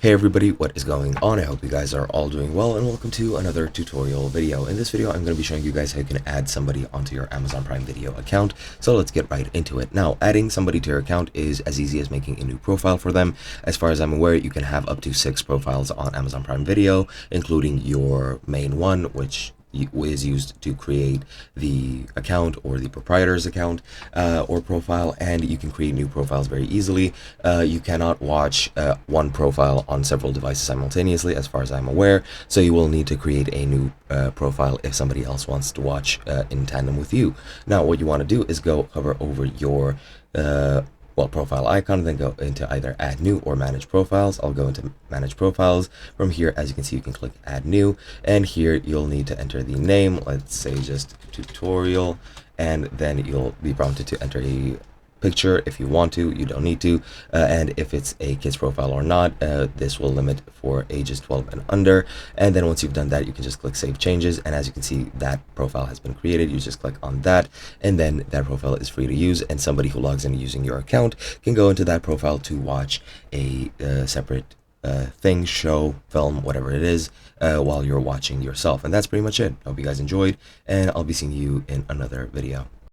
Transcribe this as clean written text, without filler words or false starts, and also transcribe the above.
Hey everybody, what is going on? I hope you guys are all doing well, and welcome to another tutorial video. In this video, I'm going to be showing you guys how you can add somebody onto your Amazon Prime Video account. So let's get right into it. Now, adding somebody to your account is as easy as making a new profile for them. As far as I'm aware, you can have up to 6 profiles on Amazon Prime Video, including your main one, which is used to create the account or the proprietor's account or profile, and you can create new profiles very easily. You cannot watch one profile on several devices simultaneously, as far as I'm aware, so you will need to create a new profile if somebody else wants to watch in tandem with you. Now, what you want to do is go hover over your profile icon, then go into either add new or manage profiles. I'll go into manage profiles. From here, as you can see, you can click add new, and here you'll need to enter the name, let's say just tutorial, and then you'll be prompted to enter a picture if you want to. You don't need to, and if it's a kid's profile or not, this will limit for ages 12 and under. And then once you've done that, you can just click save changes, and as you can see, that profile has been created. You just click on that, and then that profile is free to use, and somebody who logs in using your account can go into that profile to watch a separate thing, show, film, whatever it is, while you're watching yourself. And that's pretty much it. Hope you guys enjoyed, and I'll be seeing you in another video.